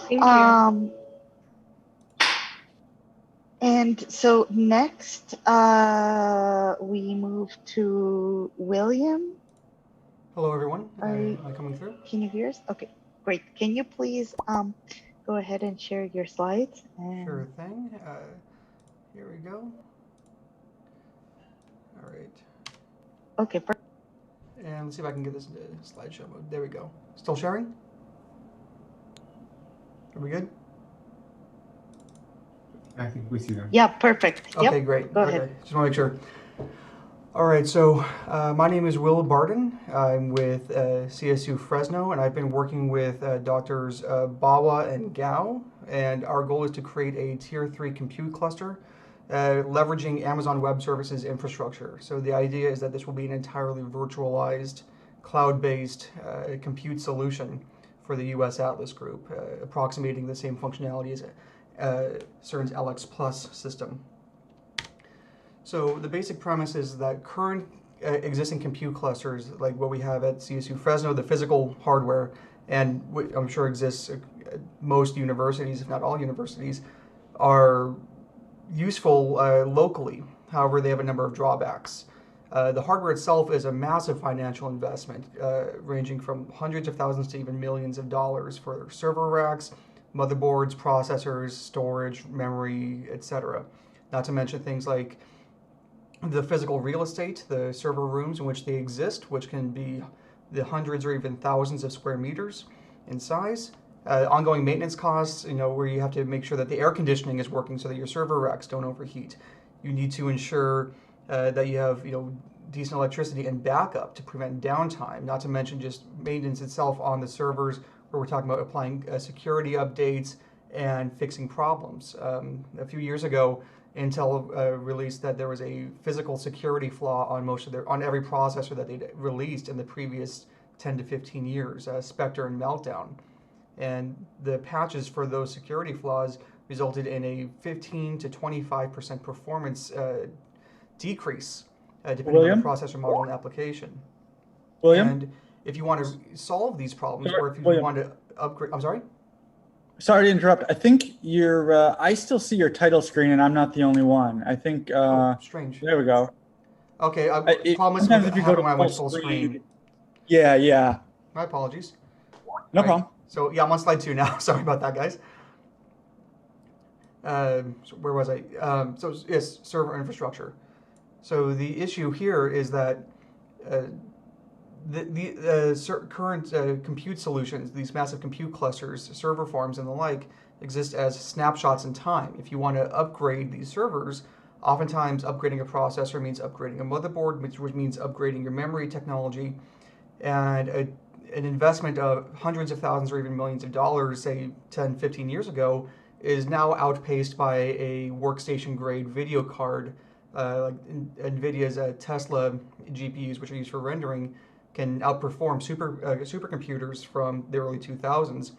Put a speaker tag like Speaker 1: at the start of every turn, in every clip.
Speaker 1: Thank you.
Speaker 2: Um, and so next, we move to William.
Speaker 3: Hello, everyone.
Speaker 2: Are
Speaker 3: Am I coming through?
Speaker 2: Can you hear us? Okay, great. Can you please go ahead and share your slides?
Speaker 3: Sure
Speaker 2: And
Speaker 3: thing. Here we go. All right.
Speaker 2: okay,
Speaker 3: And let's see if I can get this into slideshow mode. There we go. Still sharing? Are we good?
Speaker 4: I think we see them.
Speaker 2: yeah, perfect.
Speaker 3: Okay,
Speaker 2: Yep.
Speaker 3: great.
Speaker 2: Go
Speaker 3: Okay,
Speaker 2: ahead.
Speaker 3: just want to make sure. All right, so my name is Will Barden. I'm with CSU Fresno, and I've been working with doctors Bawa and Gao, and our goal is to create a Tier 3 compute cluster leveraging Amazon Web Services infrastructure. So the idea is that this will be an entirely virtualized, cloud-based compute solution for the USATLAS group, approximating the same functionality as CERN's LX Plus system. So the basic premise is that current existing compute clusters, like what we have at CSU Fresno, the physical hardware, and I'm sure exists at most universities, if not all universities, are useful locally. However, they have a number of drawbacks. The hardware itself is a massive financial investment, ranging from hundreds of thousands to even millions of dollars for server racks, motherboards, processors, storage, memory, etc. Not to mention things like the physical real estate, the server rooms in which they exist, which can be the hundreds or even thousands of square meters in size. Ongoing maintenance costs, where you have to make sure that the air conditioning is working so that your server racks don't overheat. You need to ensure that you have, decent electricity and backup to prevent downtime, not to mention just maintenance itself on the servers, where we're talking about applying security updates and fixing problems. A few years ago, Intel released that there was a physical security flaw on every processor that they'd released in the previous 10 to 15 years, Spectre and Meltdown. And the patches for those security flaws resulted in a 15 to 25% performance decrease, depending on the processor model and application.
Speaker 5: William?
Speaker 3: And if you want to solve these problems, or if you
Speaker 5: William.
Speaker 3: want to upgrade, I'm sorry?
Speaker 5: Sorry to interrupt. I think I still see your title screen, and I'm not the only one. I think.
Speaker 3: Strange.
Speaker 5: There we go.
Speaker 3: Okay, promise
Speaker 5: sometimes if you go to
Speaker 3: when I went
Speaker 5: full
Speaker 3: full screen.
Speaker 5: Yeah.
Speaker 3: My apologies.
Speaker 5: No problem.
Speaker 3: So yeah, I'm on slide 2 now. Sorry about that, guys. So where was I? So yes, server infrastructure. So the issue here is that the current compute solutions, these massive compute clusters, server farms, and the like, exist as snapshots in time. If you want to upgrade these servers, oftentimes upgrading a processor means upgrading a motherboard, which means upgrading your memory technology, and an investment of hundreds of thousands or even millions of dollars, say 10, 15 years ago, is now outpaced by a workstation grade video card, like NVIDIA's Tesla GPUs, which are used for rendering, can outperform supercomputers from the early 2000s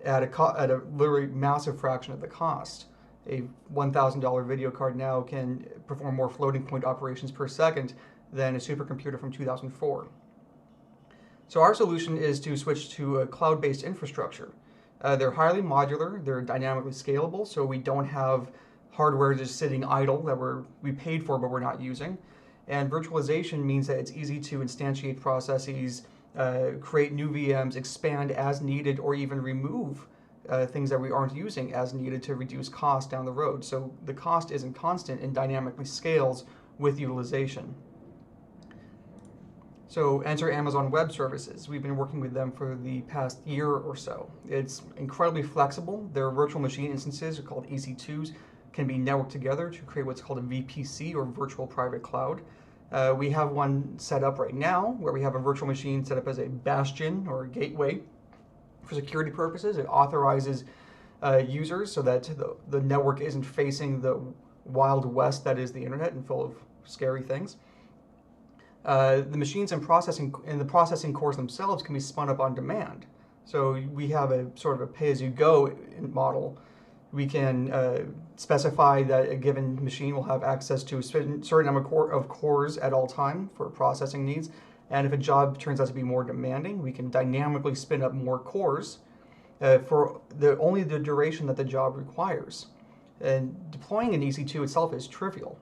Speaker 3: at a literally massive fraction of the cost. A $1,000 video card now can perform more floating point operations per second than a supercomputer from 2004. So our solution is to switch to a cloud-based infrastructure. They're highly modular, they're dynamically scalable, so we don't have hardware just sitting idle that we paid for but we're not using. And virtualization means that it's easy to instantiate processes, create new VMs, expand as needed, or even remove things that we aren't using as needed to reduce cost down the road. So the cost isn't constant and dynamically scales with utilization. So enter Amazon Web Services. We've been working with them for the past year or so. It's incredibly flexible. Their virtual machine instances are called EC2s, can be networked together to create what's called a VPC, or virtual private cloud. We have one set up right now where we have a virtual machine set up as a bastion or a gateway for security purposes. It authorizes users so that the network isn't facing the wild west that is the internet and full of scary things. The machines and the processing cores themselves can be spun up on demand. So we have a sort of a pay-as-you-go model. We can specify that a given machine will have access to a certain number of cores at all time for processing needs. And if a job turns out to be more demanding, we can dynamically spin up more cores for only the duration that the job requires. And deploying an EC2 itself is trivial.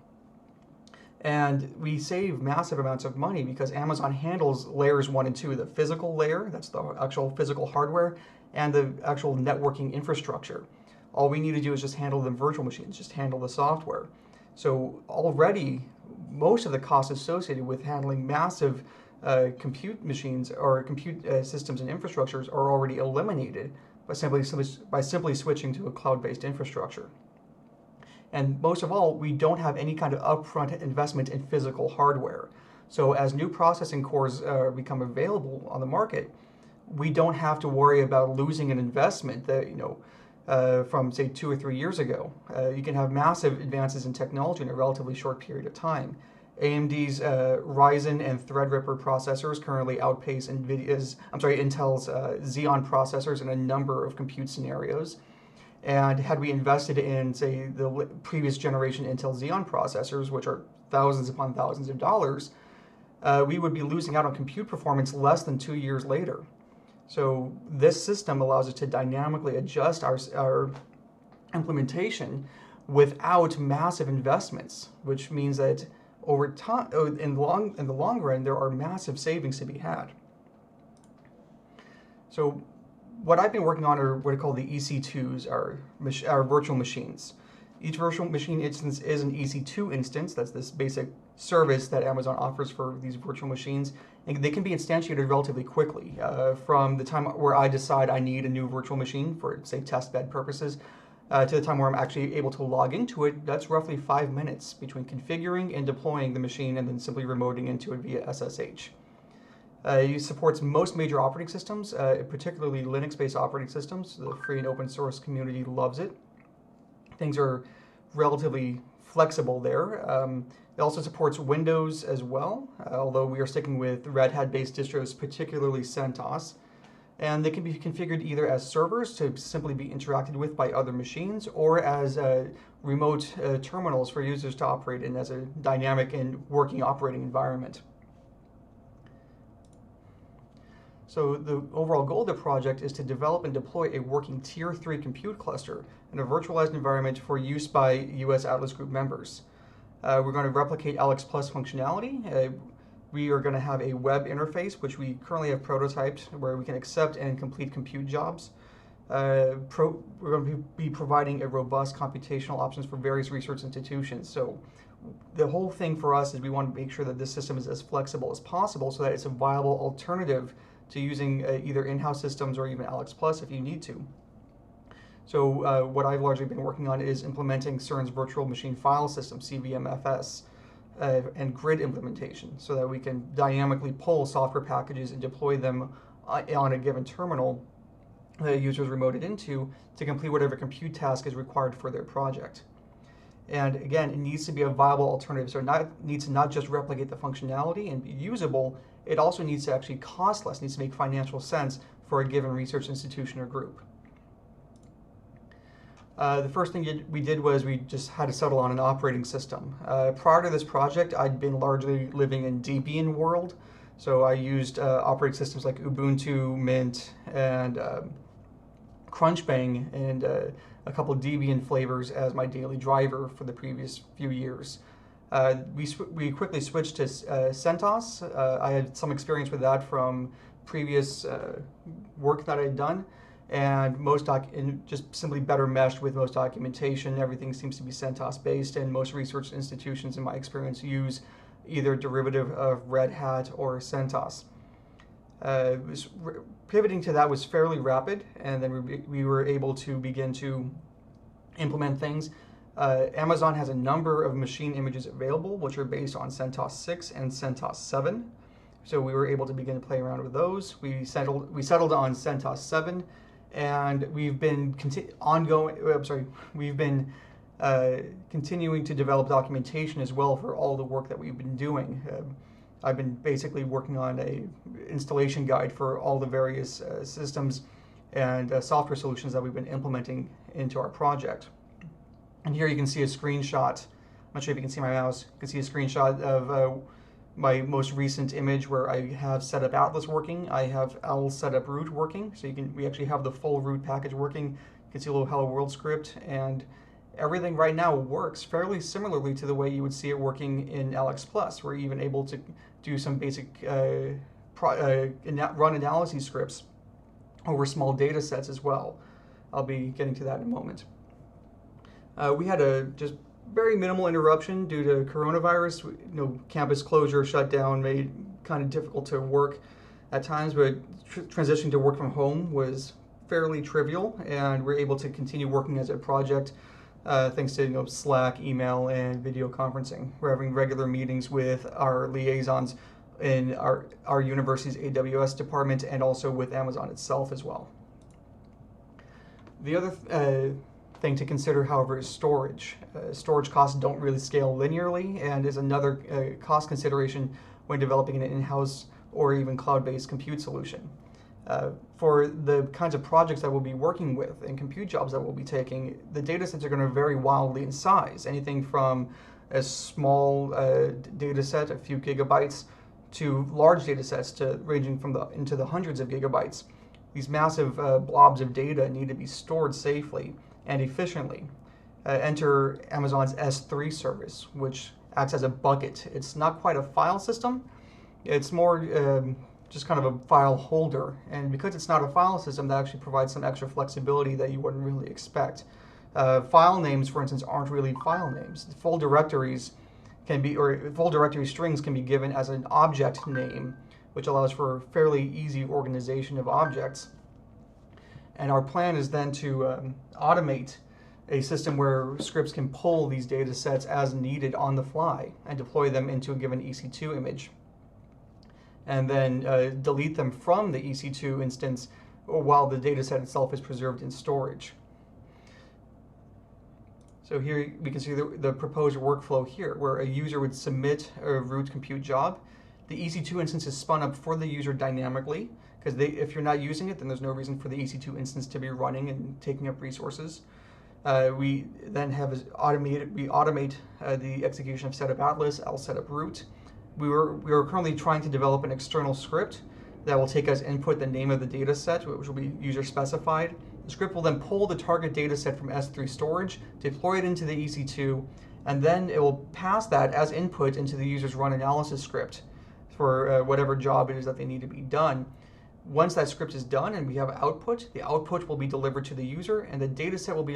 Speaker 3: And we save massive amounts of money because Amazon handles layers 1 and 2, the physical layer, that's the actual physical hardware, and the actual networking infrastructure. All we need to do is just handle the virtual machines, just handle the software. So already, most of the costs associated with handling massive compute machines or compute systems and infrastructures are already eliminated by simply switching to a cloud-based infrastructure. And most of all, we don't have any kind of upfront investment in physical hardware. So as new processing cores become available on the market, we don't have to worry about losing an investment that, from say 2 or 3 years ago. You can have massive advances in technology in a relatively short period of time. AMD's Ryzen and Threadripper processors currently outpace Intel's Xeon processors in a number of compute scenarios. And had we invested in, say, the previous generation Intel Xeon processors, which are thousands upon thousands of dollars, we would be losing out on compute performance less than 2 years later. So this system allows us to dynamically adjust our implementation without massive investments, which means that over time, in the long run, there are massive savings to be had. So what I've been working on are what are called the EC2s, our virtual machines. Each virtual machine instance is an EC2 instance. That's this basic service that Amazon offers for these virtual machines. And they can be instantiated relatively quickly. From the time where I decide I need a new virtual machine for, say, test bed purposes, to the time where I'm actually able to log into it, that's roughly 5 minutes between configuring and deploying the machine and then simply remoting into it via SSH. It supports most major operating systems, particularly Linux-based operating systems. The free and open source community loves it. Things are relatively flexible there. It also supports Windows as well, although we are sticking with Red Hat-based distros, particularly CentOS. And they can be configured either as servers to simply be interacted with by other machines, or as remote terminals for users to operate in as a dynamic and working operating environment. So the overall goal of the project is to develop and deploy a working Tier 3 compute cluster in a virtualized environment for use by USATLAS Group members. We're going to replicate Alex Plus functionality. We are going to have a web interface, which we currently have prototyped, where we can accept and complete compute jobs. We're going to be providing a robust computational options for various research institutions. So the whole thing for us is we want to make sure that this system is as flexible as possible so that it's a viable alternative to using either in-house systems or even Alex Plus if you need to. So what I've largely been working on is implementing CERN's virtual machine file system, CVMFS, and grid implementation so that we can dynamically pull software packages and deploy them on a given terminal that a user is remoted into to complete whatever compute task is required for their project. And again, it needs to be a viable alternative. So it needs to not just replicate the functionality and be usable, it also needs to actually cost less, needs to make financial sense for a given research institution or group. The first thing we did was we just had to settle on an operating system. Prior to this project, I'd been largely living in Debian world. So I used operating systems like Ubuntu, Mint, and Crunchbang, and a couple of Debian flavors as my daily driver for the previous few years. We quickly switched to CentOS. I had some experience with that from previous work that I had done, and just simply better meshed with most documentation. Everything seems to be CentOS based, and most research institutions, in my experience, use either a derivative of Red Hat or CentOS. Pivoting to that was fairly rapid, and then we were able to begin to implement things. Amazon has a number of machine images available, which are based on CentOS 6 and CentOS 7. So we were able to begin to play around with those. We settled on CentOS 7, and we've been continuing to develop documentation as well for all the work that we've been doing. I've been basically working on an installation guide for all the various systems and software solutions that we've been implementing into our project. And here you can see a screenshot. I'm not sure if you can see my mouse. You can see a screenshot of my most recent image where I have setup Atlas working. I have L setup root working, so we actually have the full root package working. You can see a little hello world script, and everything right now works fairly similarly to the way you would see it working in LX+. We're even able to do some basic run analysis scripts over small data sets as well. I'll be getting to that in a moment. We had a just very minimal interruption due to coronavirus. Campus closure, shutdown made it kind of difficult to work at times, but transitioning to work from home was fairly trivial, and we're able to continue working as a project thanks to Slack, email, and video conferencing. We're having regular meetings with our liaisons in our university's AWS department and also with Amazon itself as well. The other thing to consider, however, is storage. Storage costs don't really scale linearly and is another cost consideration when developing an in-house or even cloud-based compute solution. For the kinds of projects that we'll be working with and compute jobs that we'll be taking, the data sets are going to vary wildly in size, anything from a small data set, a few gigabytes, to large data sets ranging into the hundreds of gigabytes. These massive blobs of data need to be stored safely and efficiently. Enter Amazon's S3 service, which acts as a bucket. It's not quite a file system. It's more just kind of a file holder. And because it's not a file system, that actually provides some extra flexibility that you wouldn't really expect. File names, for instance, aren't really file names. Full directories full directory strings can be given as an object name, which allows for fairly easy organization of objects. And our plan is then to automate a system where scripts can pull these data sets as needed on the fly and deploy them into a given EC2 image, and then delete them from the EC2 instance while the data set itself is preserved in storage. So here we can see the proposed workflow here, where a user would submit a root compute job. The EC2 instance is spun up for the user dynamically, because if you're not using it, then there's no reason for the EC2 instance to be running and taking up resources. We then have automate the execution of setup Atlas, L setup root. We are currently trying to develop an external script that will take as input the name of the data set, which will be user specified. The script will then pull the target data set from S3 storage, deploy it into the EC2, and then it will pass that as input into the user's run analysis script for whatever job it is that they need to be done. Once that script is done and we have output, the output will be delivered to the user, and the data set will be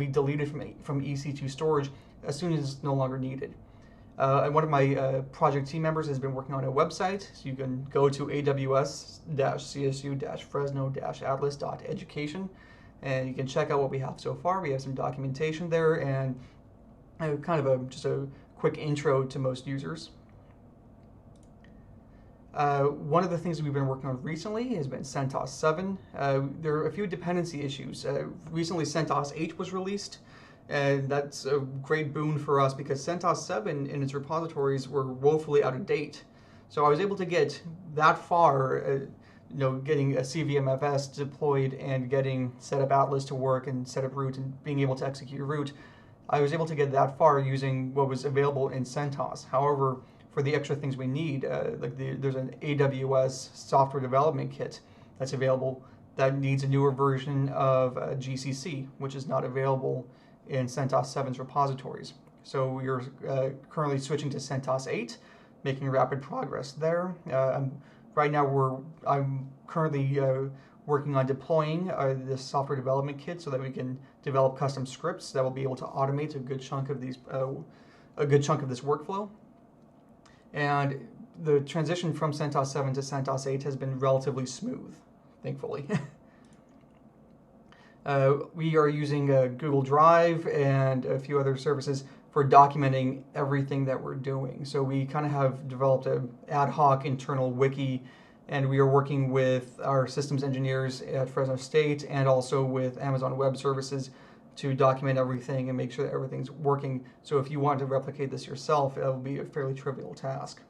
Speaker 3: deleted from EC2 storage as soon as it's no longer needed. And one of my project team members has been working on a website, so you can go to aws-csu-fresno-atlas.education, and you can check out what we have so far. We have some documentation there and kind of just a quick intro to most users. One of the things we've been working on recently has been CentOS 7. There are a few dependency issues. Recently CentOS 8 was released, and that's a great boon for us because CentOS 7 in its repositories were woefully out of date. So I was able to get that far, getting a CVMFS deployed and getting setup Atlas to work and setup root and being able to execute root. I was able to get that far using what was available in CentOS. However, for the extra things we need, there's an AWS software development kit that's available that needs a newer version of GCC, which is not available in CentOS 7's repositories. So we are currently switching to CentOS 8, making rapid progress there. Right now I'm currently working on deploying this software development kit so that we can develop custom scripts that will be able to automate a good chunk of this workflow. And the transition from CentOS 7 to CentOS 8 has been relatively smooth, thankfully. We are using Google Drive and a few other services for documenting everything that we're doing. So we kind of have developed an ad hoc internal wiki, and we are working with our systems engineers at Fresno State and also with Amazon Web Services to document everything and make sure that everything's working. So if you want to replicate this yourself, it will be a fairly trivial task.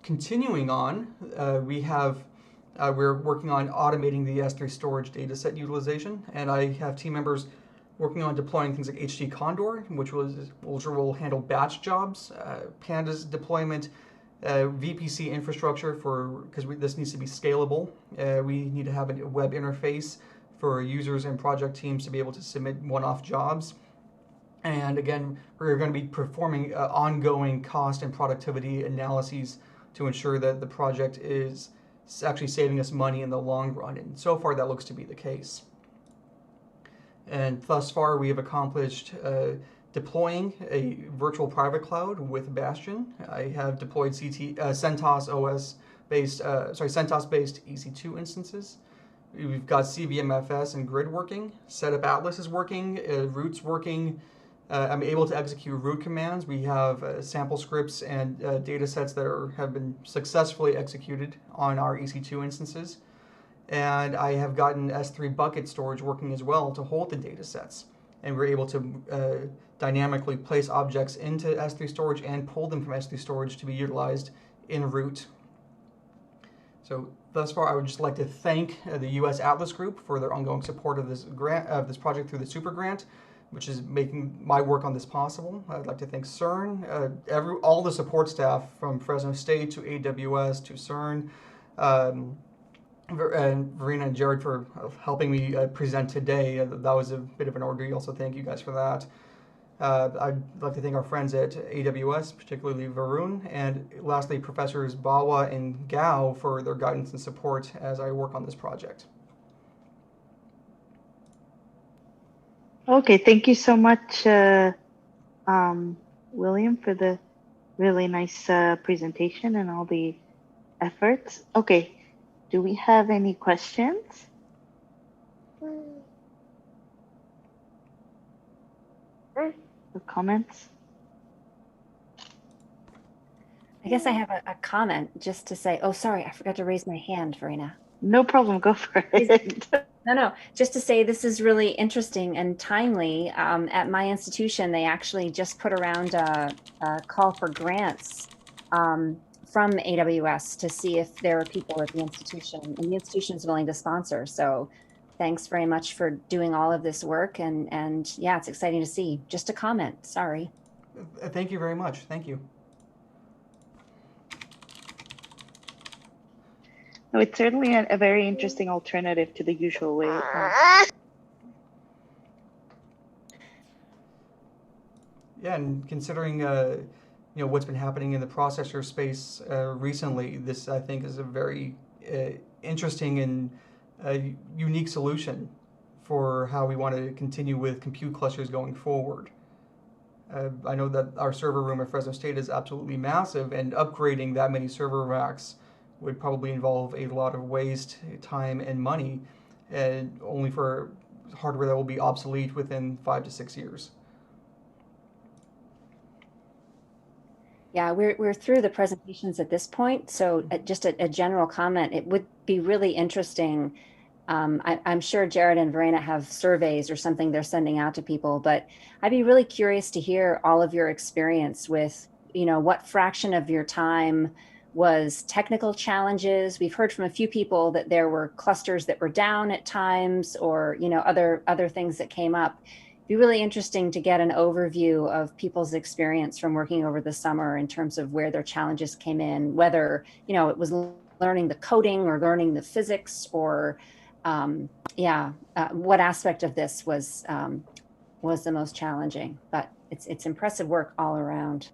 Speaker 3: Continuing on, we're working on automating the S3 storage dataset utilization, and I have team members working on deploying things like HT Condor, which will handle batch jobs, Pandas deployment, VPC infrastructure because this needs to be scalable. We need to have a web interface for users and project teams to be able to submit one-off jobs. And again, we're going to be performing ongoing cost and productivity analyses to ensure that the project is actually saving us money in the long run. And so far, that looks to be the case. And thus far, we have accomplished deploying a virtual private cloud with Bastion. I have deployed CentOS OS-based, CentOS-based EC2 instances. We've got CVMFS and Grid working. SetupAtlas is working. Root's working. I'm able to execute root commands. We have sample scripts and data sets that have been successfully executed on our EC2 instances. And I have gotten S3 bucket storage working as well to hold the data sets. And we're able to dynamically place objects into S3 storage and pull them from S3 storage to be utilized in root. So thus far, I would just like to thank the USATLAS group for their ongoing support of this project through the Super Grant, which is making my work on this possible. I'd like to thank CERN, all the support staff from Fresno State to AWS to CERN, and Verena and Jared for helping me present today. That was a bit of an ordeal, so thank you guys for that. I'd like to thank our friends at AWS, particularly Varun, and lastly, Professors Bawa and Gao for their guidance and support as I work on this project.
Speaker 2: Okay, thank you so much, William, for the really nice presentation and all the efforts. Okay, do we have any questions? Or comments?
Speaker 1: I guess I have a comment just to say, oh, sorry, I forgot to raise my hand, Verena.
Speaker 2: No problem, go for it.
Speaker 1: No, just to say this is really interesting and timely. At my institution, they actually just put around a call for grants from AWS to see if there are people at the institution, and the institution is willing to sponsor. So thanks very much for doing all of this work. And yeah, it's exciting to see. Just a comment, sorry.
Speaker 3: Thank you very much. Thank you.
Speaker 2: No, it's certainly a very interesting alternative to the usual way.
Speaker 3: Yeah, and considering what's been happening in the processor space recently, this I think is a very interesting and unique solution for how we want to continue with compute clusters going forward. I know that our server room at Fresno State is absolutely massive, and upgrading that many server racks would probably involve a lot of waste, time, and money, and only for hardware that will be obsolete within 5 to 6 years.
Speaker 1: Yeah, we're through the presentations at this point. So just a general comment, it would be really interesting. I'm sure Jared and Verena have surveys or something they're sending out to people, but I'd be really curious to hear all of your experience with, what fraction of your time was technical challenges. We've heard from a few people that there were clusters that were down at times, or other things that came up. It'd be really interesting to get an overview of people's experience from working over the summer in terms of where their challenges came in, whether it was learning the coding or learning the physics, or what aspect of this was the most challenging. But it's impressive work all around.